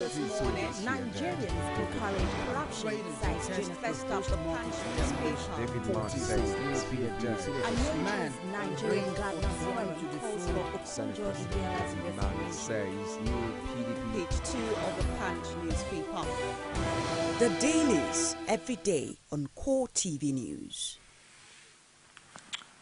This morning, Nigerians encourage corruption, says University of the Punch newspaper. Anonymous Nigerian Governors Forum calls for Okonjo Iweala's says new PDP. Page 2 of the Punch newspaper. The dailies every day on Core TV News.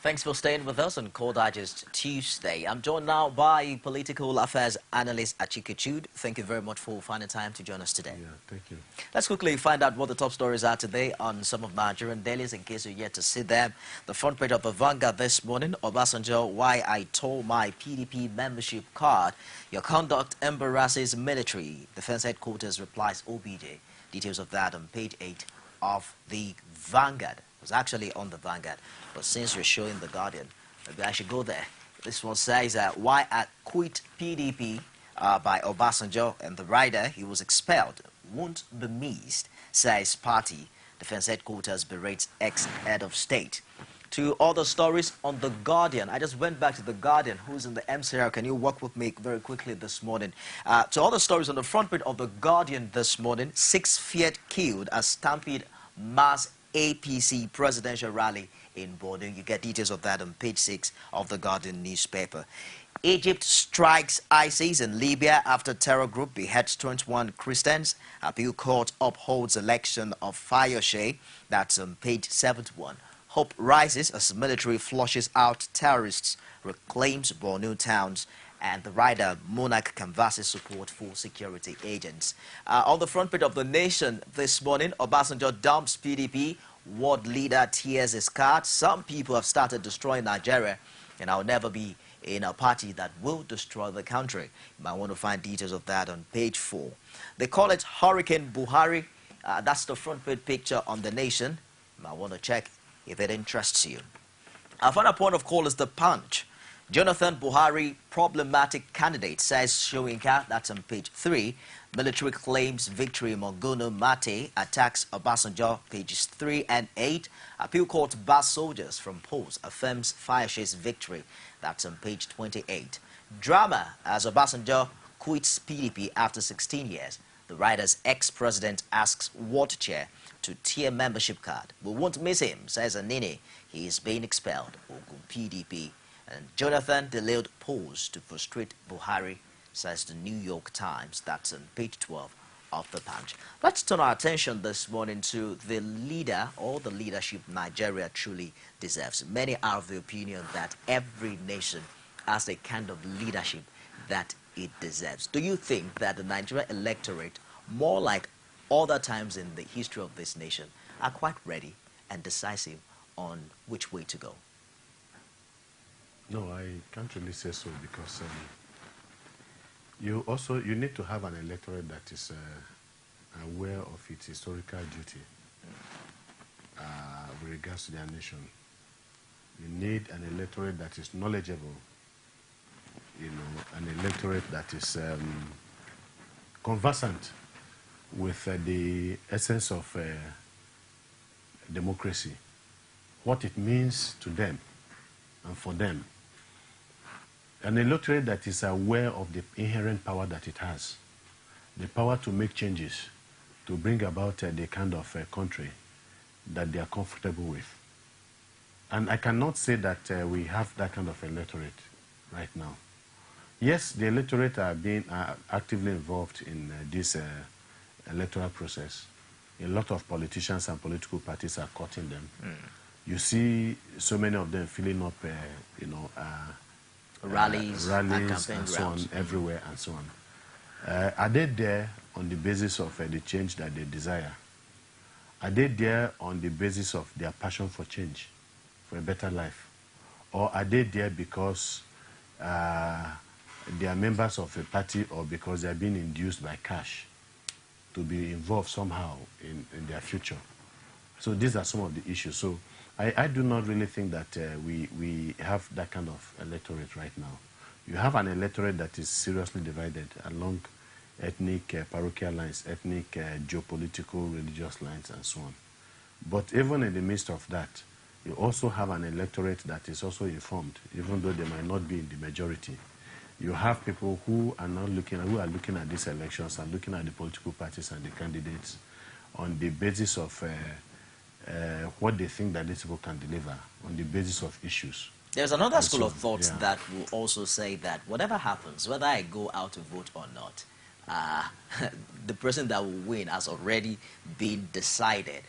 Thanks for staying with us on Core Digest Tuesday. I'm joined now by political affairs analyst ACHIKE CHUDE. Thank you very much for finding time to join us today. Yeah, thank you. Let's quickly find out what the top stories are today on some of Nigerian dailies in case you're yet to see them. The front page of the Vanguard this morning, Obasanjo, why I tore my PDP membership card. Your conduct embarrasses military. Defense headquarters replies OBJ. Details of that on page 8 of the Vanguard. It was actually on the Vanguard, but since you're showing the Guardian, maybe I should go there. This one says why I quit PDP by Obasanjo, and the rider, he was expelled, won't be missed, says party. Defense headquarters berates ex-head of state. To other stories on the Guardian, I just went back to the Guardian, who's in the MCR. Can you walk with me very quickly this morning? To other stories on the front page of the Guardian this morning, 6 feared killed as stampede mass APC presidential rally in Bordeaux. You get details of that on page 6 of the Guardian newspaper. Egypt strikes ISIS in Libya after terror group beheads 21 Christians. Appeal court upholds election of Fayose. That's on page 71. Hope rises as military flushes out terrorists, reclaims Borno towns, and the rider Monarch canvasses support for security agents. On the front page of the Nation this morning, Obasanjo dumps PDP, world leader tears his card. Some people have started destroying Nigeria, and I'll never be in a party that will destroy the country. You might want to find details of that on page 4. They call it Hurricane Buhari. That's the front page picture on the Nation. You might want to check if it interests you. Our final point of call is the Punch. Jonathan Buhari, problematic candidate, says Soyinka. That's on page 3. Military claims victory. Mongono Mate attacks Obasanjo, pages 3 and 8. Appeal court bars soldiers from polls, affirms Fayose's victory. That's on page 28. Drama as Obasanjo quits PDP after 16 years. The rider's ex-president asks ward chair to tear membership card. We won't miss him, says Anini. He is being expelled. Ogun PDP. And Jonathan delayed polls to frustrate Buhari, says the New York Times. That's on page 12 of the Punch. Let's turn our attention this morning to the leader or the leadership Nigeria truly deserves. Many are of the opinion that every nation has a kind of leadership that it deserves. Do you think that the Nigerian electorate, more like other times in the history of this nation, are quite ready and decisive on which way to go? No, I can't really say so because you need to have an electorate that is aware of its historical duty with regards to their nation. You need an electorate that is knowledgeable, an electorate that is conversant with the essence of democracy, what it means to them and for them. An electorate that is aware of the inherent power that it has, the power to make changes, to bring about the kind of country that they are comfortable with. And I cannot say that we have that kind of electorate right now. Yes, the electorate are being actively involved in this electoral process. A lot of politicians and political parties are caught in them. You see so many of them filling up, rallies and so on, everywhere and so on. Are they there on the basis of the change that they desire? Are they there on the basis of their passion for change, for a better life? Or are they there because they are members of a party or because they are being induced by cash to be involved somehow in their future? So these are some of the issues. So I do not really think that we have that kind of electorate right now. You have an electorate that is seriously divided along ethnic, parochial lines, ethnic, geopolitical, religious lines, and so on. But even in the midst of that, you also have an electorate that is also informed, even though they might not be in the majority. You have people who are not looking at these elections and looking at the political parties and the candidates on the basis of what they think that these people can deliver, on the basis of issues. There's another school of thought that will also say that whatever happens, whether I go out to vote or not, the person that will win has already been decided.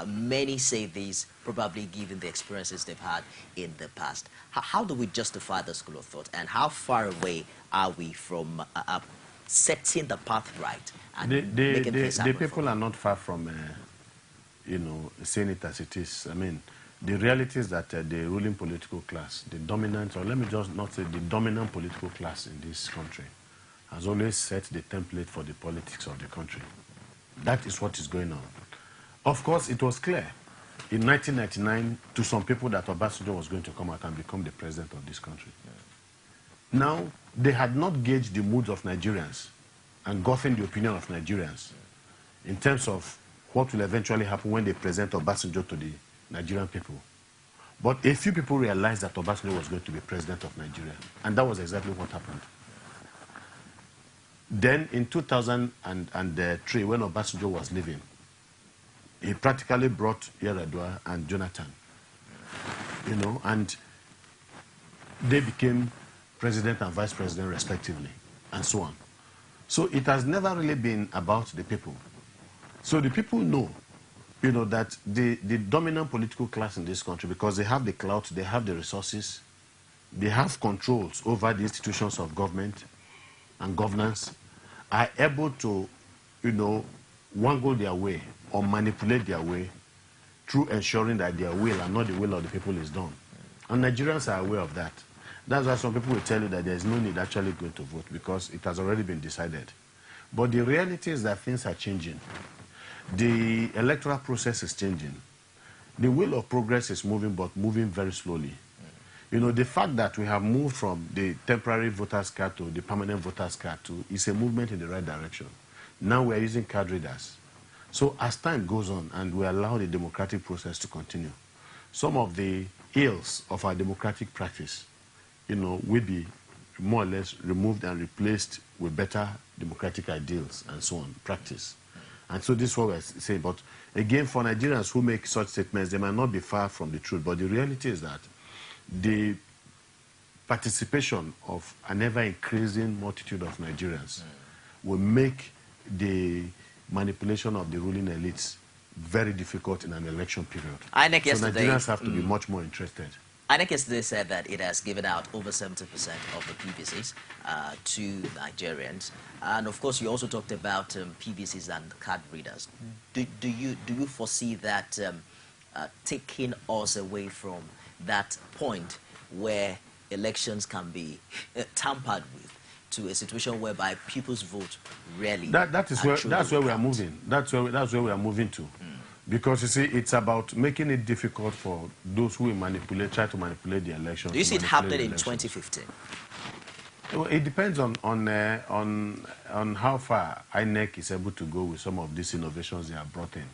Many say this, probably given the experiences they've had in the past. How do we justify the school of thought, and how far away are we from setting the path right and making things happen? The people are not far from, saying it as it is. I mean, the reality is that the ruling political class, the dominant, or let me just not say the dominant political class in this country, has always set the template for the politics of the country. That is what is going on. Of course, it was clear in 1999 to some people that Obasanjo was going to come out and become the president of this country. Now, they had not gauged the moods of Nigerians and gotten the opinion of Nigerians in terms of what will eventually happen when they present Obasanjo to the Nigerian people. But a few people realized that Obasanjo was going to be president of Nigeria, and that was exactly what happened. Then in 2003, when Obasanjo was leaving, he practically brought Yar'Adua and Jonathan, and they became president and vice president respectively, and so on. So it has never really been about the people. So the people know, that the dominant political class in this country, because they have the clout, they have the resources, they have controls over the institutions of government and governance, are able to, wangle their way or manipulate their way through ensuring that their will and not the will of the people is done. And Nigerians are aware of that. That's why some people will tell you that there's no need actually going to vote because it has already been decided. But the reality is that things are changing. The electoral process is changing. The wheel of progress is moving, but moving very slowly. The fact that we have moved from the temporary voters card to the permanent voters card is a movement in the right direction. Now we're using card readers. So as time goes on and we allow the democratic process to continue, some of the ills of our democratic practice, will be more or less removed and replaced with better democratic ideals and so on, practice. And so this is what we're saying. But again, for Nigerians who make such statements, they might not be far from the truth. But the reality is that the participation of an ever-increasing multitude of Nigerians will make the manipulation of the ruling elites very difficult in an election period. So Nigerians have to be much more interested. INEC yesterday said that it has given out over 70% of the PVCs to Nigerians. And of course, you also talked about PVCs and card readers. Do you foresee that taking us away from that point where elections can be tampered with to a situation whereby people's vote rarely? That's where we are moving. That's where we are moving to. Because you see, it's about making it difficult for those who try to manipulate the elections. Do you see it happening in 2015? Well, it depends on how far INEC is able to go with some of these innovations they have brought in.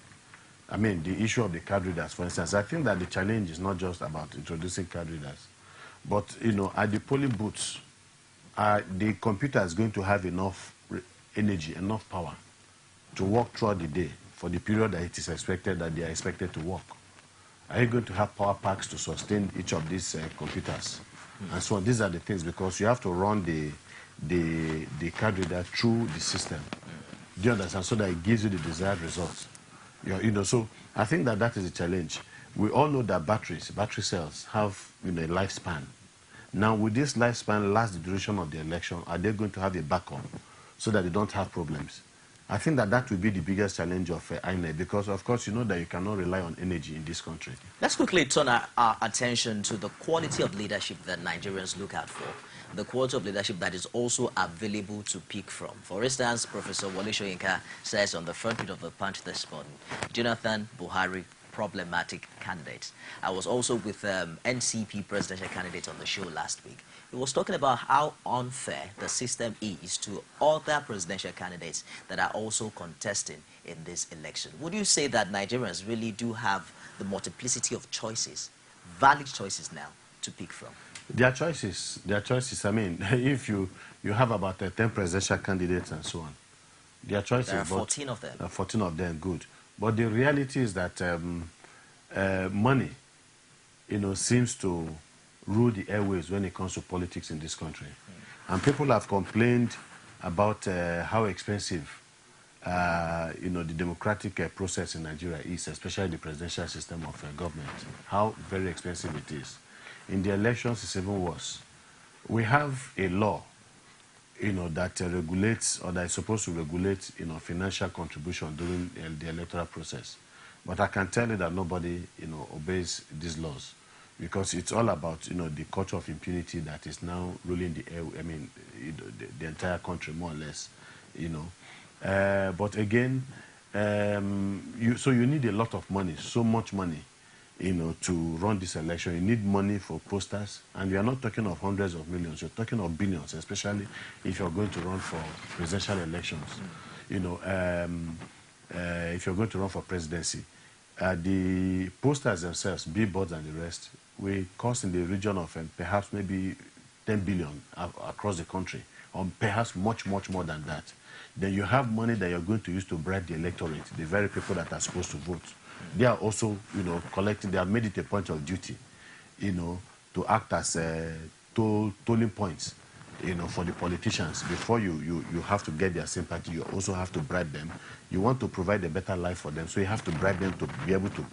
I mean, the issue of the card readers, for instance. I think that the challenge is not just about introducing card readers, but at the polling booths, the computer is going to have enough energy, enough power to work throughout the day for the period that it is expected that they are expected to work. Are you going to have power packs to sustain each of these computers? And so on. These are the things, because you have to run the card reader through the system. Do you understand? So that it gives you the desired results. So I think that is a challenge. We all know that battery cells have a lifespan. Now, will this lifespan last the duration of the election? Are they going to have a backup so that they don't have problems? I think that will be the biggest challenge of INEC, because, of course, you know that you cannot rely on energy in this country. Let's quickly turn our attention to the quality of leadership that Nigerians look out for, the quality of leadership that is also available to pick from. For instance, Professor Wole Soyinka says on the front page of the Punch this morning, Jonathan Buhari, problematic candidates. I was also with NCP presidential candidate on the show last week. He was talking about how unfair the system is to other presidential candidates that are also contesting in this election. Would you say that Nigerians really do have the multiplicity of choices, valid choices now, to pick from? Their choices. I mean, if you have about 10 presidential candidates and so on, their choices. There are 14 of them. 14 of them, good. But the reality is that money, seems to rule the airways when it comes to politics in this country. And people have complained about how expensive, the democratic process in Nigeria is, especially the presidential system of government, how very expensive it is. In the elections, it's even worse. We have a law, that regulates, or that is supposed to regulate, financial contribution during the electoral process. But I can tell you that nobody, obeys these laws, because it's all about, the culture of impunity that is now ruling the entire country, more or less, But again, so you need a lot of money, so much money, to run this election. You need money for posters, and we are not talking of hundreds of millions. You're talking of billions, especially if you're going to run for presidential elections. If you're going to run for presidency, the posters themselves, billboards and the rest, will cost in the region of perhaps maybe 10 billion across the country, or perhaps much, much more than that. Then you have money that you're going to use to bribe the electorate, the very people that are supposed to vote. They are also, collecting, they have made it a point of duty, to act as tolling points, for the politicians. Before you have to get their sympathy, you also have to bribe them. You want to provide a better life for them, so you have to bribe them to be able to,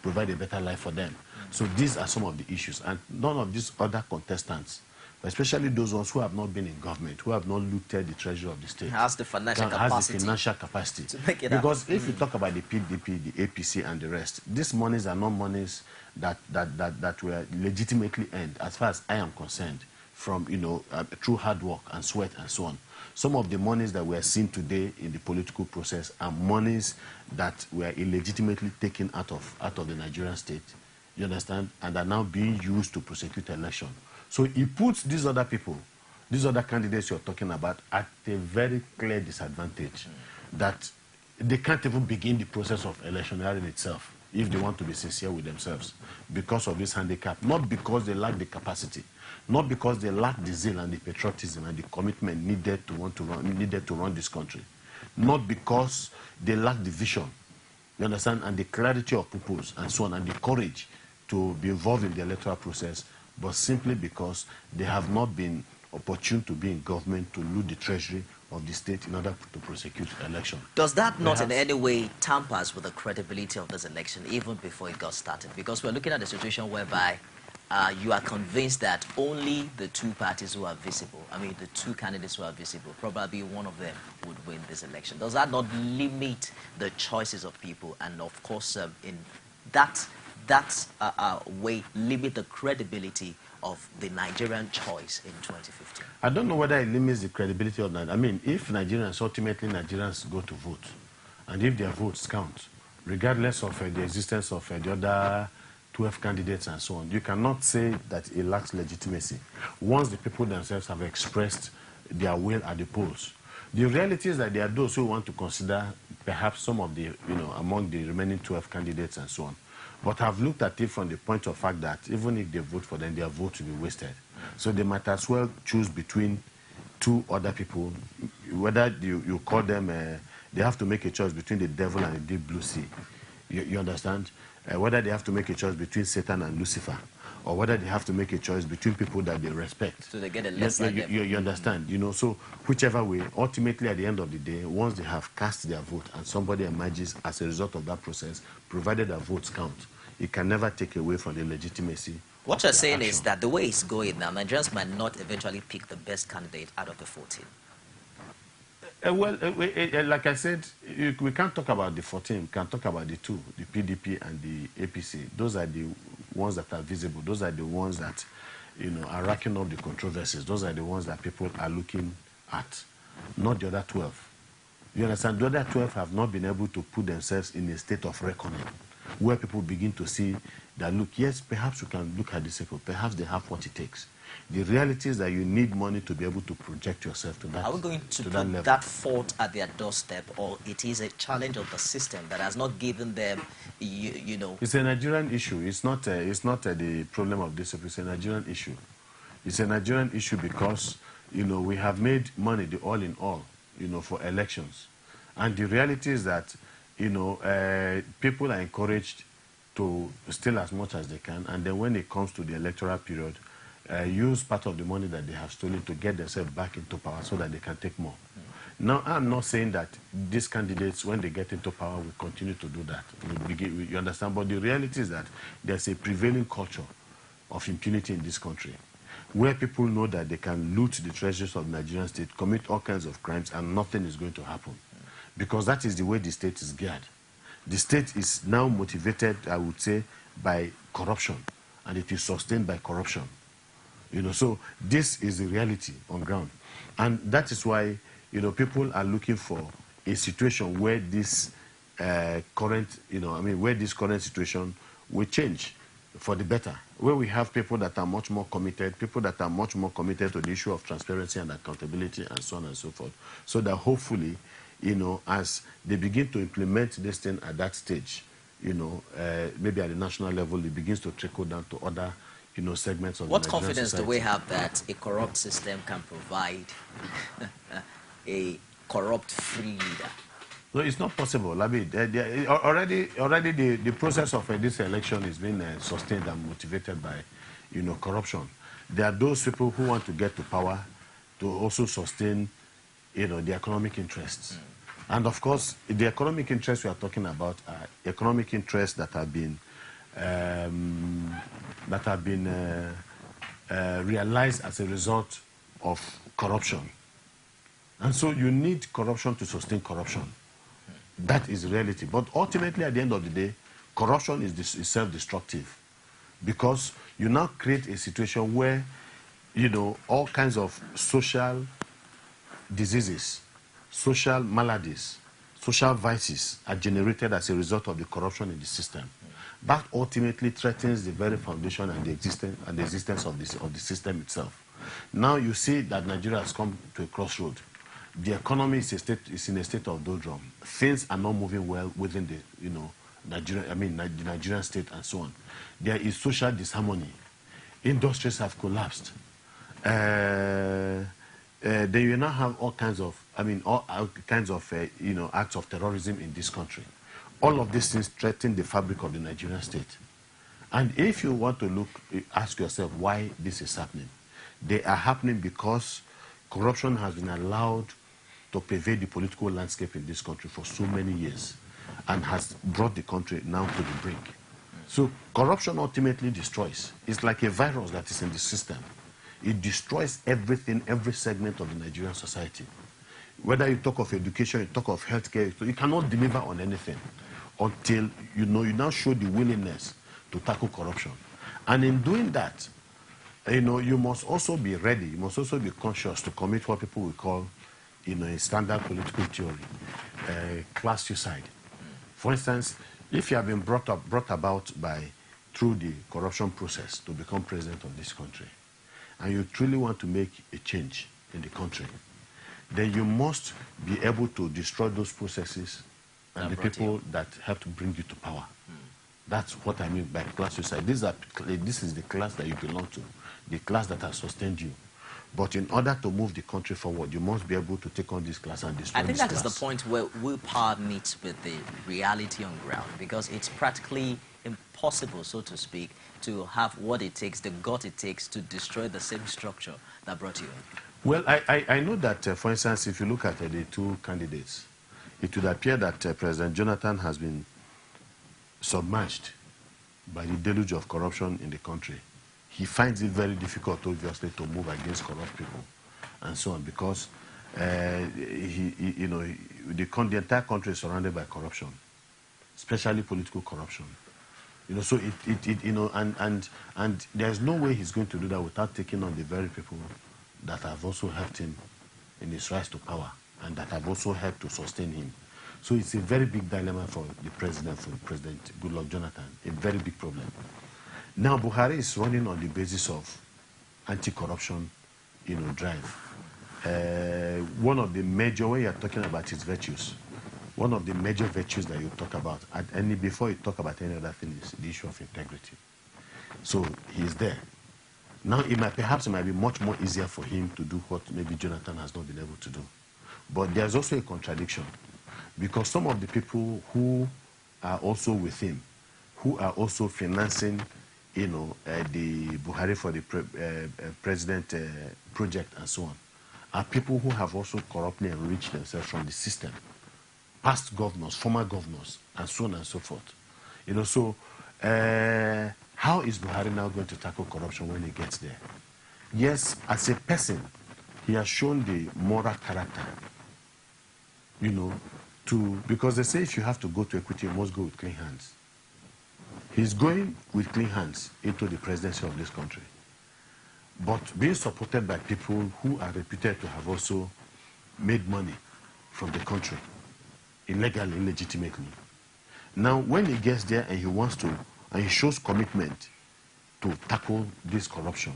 provide a better life for them. So these are some of the issues. And none of these other contestants, especially those ones who have not been in government, who have not looted the treasury of the state, has the financial capacity to make it because happen. If you talk about the PDP, the APC, and the rest, these monies are not monies that were legitimately earned, as far as I am concerned, from through hard work and sweat and so on. Some of the monies that we are seeing today in the political process are monies that were illegitimately taken out of the Nigerian state. You understand? And are now being used to prosecute election. So it puts these other people, these other candidates you're talking about, at a very clear disadvantage, that they can't even begin the process of electioneering itself if they want to be sincere with themselves, because of this handicap, not because they lack the capacity, not because they lack the zeal and the patriotism and the commitment needed to run this country, not because they lack the vision, you understand, and the clarity of purpose and so on, and the courage to be involved in the electoral process, but simply because they have not been opportune to be in government to loot the treasury of the state in order to prosecute election. Does that not in any way tampers with the credibility of this election even before it got started? Because we're looking at a situation whereby you are convinced that only the two parties who are visible, the two candidates who are visible, probably one of them would win this election. Does that not limit the choices of people, and of course in that way limit the credibility of the Nigerian choice in 2015? I don't know whether it limits the credibility of that. If ultimately Nigerians go to vote, and if their votes count, regardless of the existence of the other 12 candidates and so on, you cannot say that it lacks legitimacy once the people themselves have expressed their will at the polls. The reality is that there are those who want to consider perhaps some of the, among the remaining 12 candidates and so on, but have looked at it from the point of fact that even if they vote for them, their vote will be wasted. So they might as well choose between two other people, whether you call them, they have to make a choice between the devil and the deep blue sea. You understand? Whether they have to make a choice between Satan and Lucifer, or whether they have to make a choice between people that they respect. So they get a lesser you understand? So whichever way, ultimately at the end of the day, once they have cast their vote and somebody emerges as a result of that process, provided that votes count, it can never take away from the legitimacy. What you're saying is that the way it's going now, Nigerians might not eventually pick the best candidate out of the 14. Like I said, we can't talk about the 14. We can talk about the two, the PDP and the APC. Those are the ones that are visible. Those are the ones that, are racking up the controversies. Those are the ones that people are looking at, not the other 12. You understand? The other 12 have not been able to put themselves in a state of reckoning, where people begin to see that, look, yes, perhaps we can look at this people. Perhaps they have what it takes. The reality is that you need money to be able to project yourself to that. Are we going to put level. that fault at their doorstep, or it is a challenge of the system that has not given them, you know? It's a Nigerian issue. It's not the problem of this. It's a Nigerian issue. It's a Nigerian issue because, you know, we have made money the all in all, you know, for elections. And the reality is that, you know, people are encouraged to steal as much as they can, and then when it comes to the electoral period, use part of the money that they have stolen to get themselves back into power so that they can take more. Now, I'm not saying that these candidates, when they get into power, will continue to do that. You understand? But the reality is that there's a prevailing culture of impunity in this country, where people know that they can loot the treasures of the Nigerian state, commit all kinds of crimes, and nothing is going to happen. Because that is the way the state is geared. The state is now motivated, I would say, by corruption, and it is sustained by corruption. You know, so this is the reality on ground. And that is why, you know, people are looking for a situation where this current, you know, I mean, where this current situation will change for the better, where we have people that are much more committed, people that are much more committed to the issue of transparency and accountability and so on and so forth, so that hopefully, you know, as they begin to implement this thing at that stage, you know, maybe at the national level, it begins to trickle down to other, you know, segments of the Nigerian confidence society. do we have that a corrupt system can provide a corrupt-free leader? No, it's not possible. I mean, already the process of this election is being sustained and motivated by, you know, corruption. There are those people who want to get to power to also sustain, you know, the economic interests. And of course, the economic interests we are talking about are economic interests that have been realized as a result of corruption. And so you need corruption to sustain corruption. That is reality. But ultimately, at the end of the day, corruption is self-destructive, because you now create a situation where, you know, all kinds of social diseases, social maladies, social vices are generated as a result of the corruption in the system. That ultimately threatens the very foundation and the existence of the system itself. Now you see that Nigeria has come to a crossroad. The economy is in a state of doldrum. Things are not moving well within the, you know, the Nigerian state and so on. There is social disharmony. Industries have collapsed. Then you now have all kinds of, you know, acts of terrorism in this country. All of these things threaten the fabric of the Nigerian state. And if you want to ask yourself why this is happening, they are happening because corruption has been allowed to pervade the political landscape in this country for so many years and has brought the country now to the brink. So corruption ultimately destroys. It's like a virus that is in the system. It destroys everything, every segment of the Nigerian society. Whether you talk of education, you talk of healthcare, you cannot deliver on anything until, you know, you now show the willingness to tackle corruption. And in doing that, you know, you must also be ready, you must also be conscious to commit what people will call, you know, a standard political theory, class suicide. For instance, if you have been brought about through the corruption process to become president of this country, and you truly want to make a change in the country, then you must be able to destroy those processes and the people that help to bring you to power. That's what I mean by class suicide. This is the class that you belong to, the class that has sustained you. But in order to move the country forward, you must be able to take on this class and destroy this class. I think that is the point where willpower meets with the reality on ground, because it's practically impossible, so to speak, to have what it takes, the gut it takes to destroy the same structure that brought you in. Well, I know that, for instance, if you look at the two candidates, it would appear that President Jonathan has been submerged by the deluge of corruption in the country. He finds it very difficult, obviously, to move against corrupt people and so on, because you know, the entire country is surrounded by corruption, especially political corruption. You know, so you know, and there's no way he's going to do that without taking on the very people that have also helped him in his rise to power and that have also helped to sustain him. So it's a very big dilemma for the president, for President Goodluck Jonathan, a very big problem. Now, Buhari is running on the basis of anti-corruption, drive. One of the major, when you're talking about his virtues, one of the major virtues that you talk about, before you talk about any other thing, is the issue of integrity. So he's there. Now, perhaps it might be much more easier for him to do what maybe Jonathan has not been able to do. But there's also a contradiction, because some of the people who are also with him, who are also financing, the Buhari for the president project and so on, are people who have also corruptly enriched themselves from the system. Past governors, former governors, and so on and so forth. So how is Buhari now going to tackle corruption when he gets there? Yes, as a person, he has shown the moral character, because they say if you have to go to equity, you must go with clean hands. He's going with clean hands into the presidency of this country, but being supported by people who are reputed to have also made money from the country, illegally, illegitimately. Now, when he gets there and he wants to, and he shows commitment to tackle this corruption,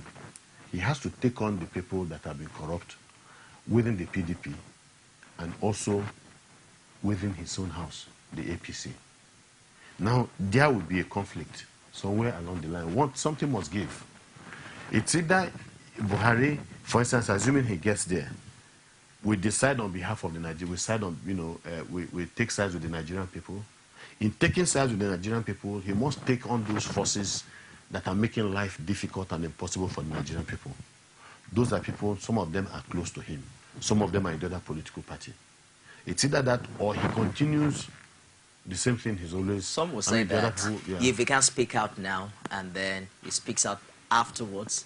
he has to take on the people that have been corrupt within the PDP and also within his own house, the APC. Now, there will be a conflict somewhere along the line. Something must give. It's either Buhari, for instance, assuming he gets there, we decide on behalf of the Nigerian, we decide on, we take sides with the Nigerian people. In taking sides with the Nigerian people, he must take on those forces that are making life difficult and impossible for the Nigerian people. Those are people, some of them are close to him. Some of them are in the other political party. It's either that or he continues the same thing he's always... Some will say that if he can't speak out now and then he speaks out afterwards,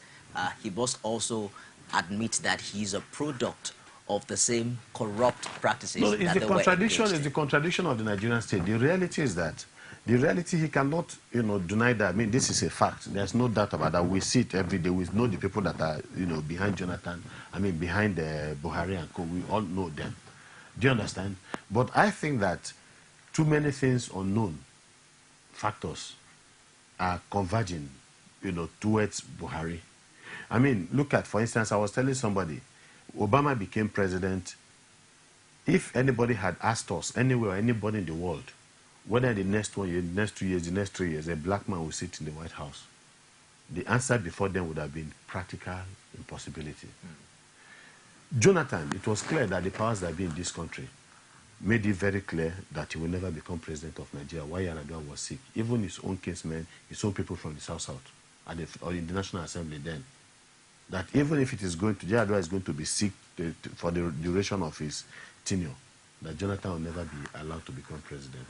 he must also admit that he's a product of the same corrupt practices. No, it's the contradiction of the Nigerian state. The reality is that, he cannot, deny that. I mean, this is a fact. There's no doubt about that. We see it every day. We know the people that are, behind Jonathan, behind Buhari and co. We all know them. Do you understand? But I think that too many things, unknown factors, are converging, towards Buhari. I mean, look at, for instance, I was telling somebody, Obama became president. If anybody had asked us, anywhere, anybody in the world, whether in the next 1 year, the next 2 years, the next 3 years, a black man will sit in the White House, the answer before then would have been practical impossibility. Jonathan, it was clear that the powers that be in this country made it very clear that he will never become president of Nigeria while Yar'Adua was sick. Even his own kinsmen, his own people from the South, or in the National Assembly then, that even if it is going to, Yar'Adua is going to be sick for the duration of his tenure, that Jonathan will never be allowed to become president.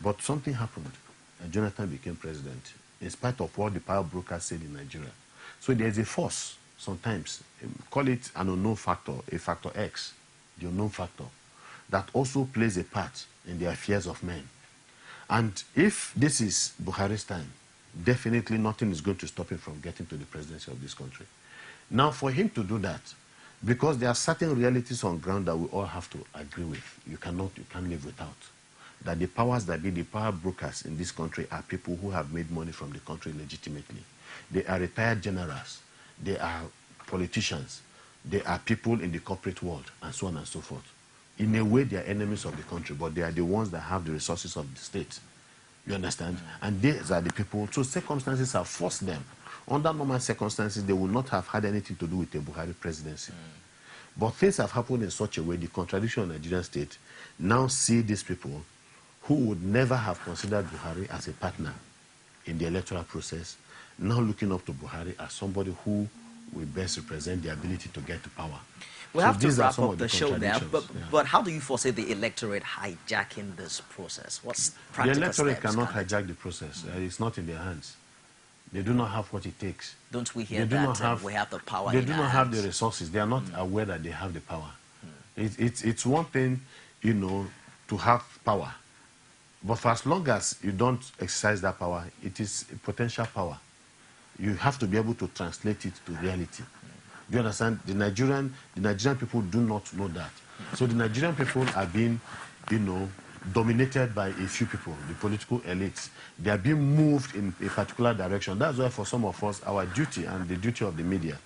But something happened, and Jonathan became president, in spite of what the power brokers said in Nigeria. So there's a force, sometimes, call it an unknown factor, a factor X, the unknown factor, that also plays a part in the affairs of men. And if this is Buhari's time, definitely nothing is going to stop him from getting to the presidency of this country. Now, for him to do that, because there are certain realities on ground that we all have to agree with, you can't live without, that the powers that be, the power brokers in this country, are people who have made money from the country legitimately. They are retired generals, they are politicians, they are people in the corporate world, and so on and so forth. In a way, they are enemies of the country, but they are the ones that have the resources of the state. You understand? And these are the people, so circumstances have forced them. Under normal circumstances, they would not have had anything to do with the Buhari presidency. But things have happened in such a way, the contradiction of the Nigerian state now see these people who would never have considered Buhari as a partner in the electoral process, now looking up to Buhari as somebody who will best represent the ability to get to power. We have to wrap up the show there, but how do you foresee the electorate hijacking this process? What's practical steps? The electorate cannot hijack the process. It's not in their hands. They do not have what it takes. Don't we hear that we have the power They in do our not have hands? the resources. They are not aware that they have the power. It's one thing, to have power. But for as long as you don't exercise that power, it is potential power. You have to be able to translate it to reality. Do you understand? The Nigerian people do not know that. So the Nigerian people are being, dominated by a few people, the political elites. They are being moved in a particular direction. That's why for some of us, our duty and the duty of the media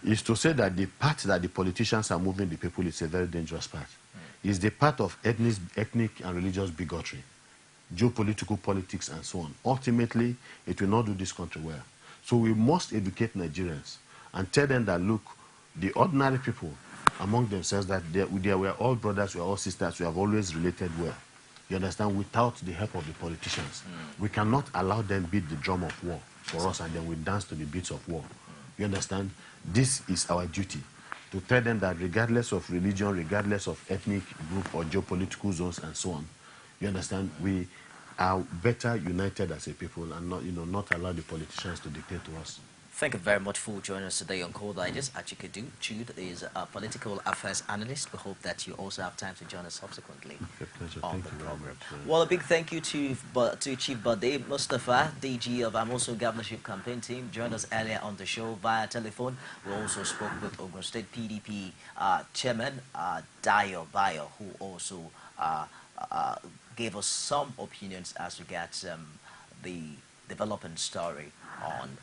is to say that the path that the politicians are moving the people is a very dangerous path. It's the path of ethnic and religious bigotry, geopolitical politics, and so on. Ultimately, it will not do this country well. So we must educate Nigerians and tell them that, look, the ordinary people among themselves, that they were all brothers, we are all sisters, we have always related well. You understand? Without the help of the politicians. We cannot allow them beat the drum of war for us and then we dance to the beats of war. You understand? This is our duty, to tell them that regardless of religion, regardless of ethnic group or geopolitical zones and so on, you understand, we are better united as a people and not allow the politicians to dictate to us. Thank you very much for joining us today on Cold Digest. ACHIKE CHUDE is a political affairs analyst. We hope that you also have time to join us subsequently on the program. Well, a big thank you to Chief Bade Mustafa, DG of Amosun Governorship Campaign Team, joined us earlier on the show via telephone. We also spoke with Ogun State PDP Chairman Dayo Bayo, who also gave us some opinions as regards the development story on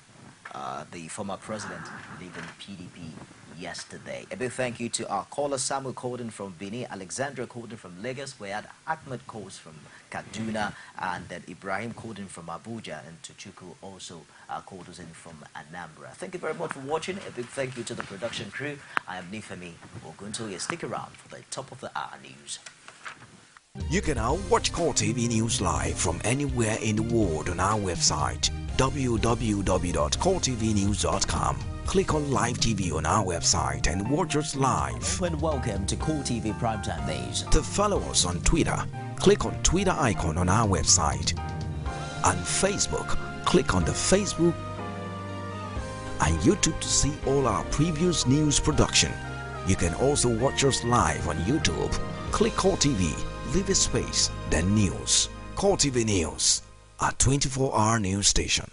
the former president leaving PDP yesterday. A big thank you to our caller Samuel Corden from Benin, Alexandra Corden from Lagos. We had Ahmed Kos from Kaduna, and then Ibrahim Corden from Abuja, and Tuchuku also called us in from Anambra. Thank you very much for watching. A big thank you to the production crew. I am Nifemi Oguntoye. Stick around for the top of the hour news. You can now watch Core TV News live from anywhere in the world on our website www.coretvnews.com. Click on Live TV on our website and watch us live. And welcome to Core TV Primetime Days. To follow us on Twitter, click on Twitter icon on our website. On Facebook, click on the Facebook and YouTube to see all our previous news production. You can also watch us live on YouTube. Click Core TV, leave a space, then News. Core TV News, a 24-hour news station.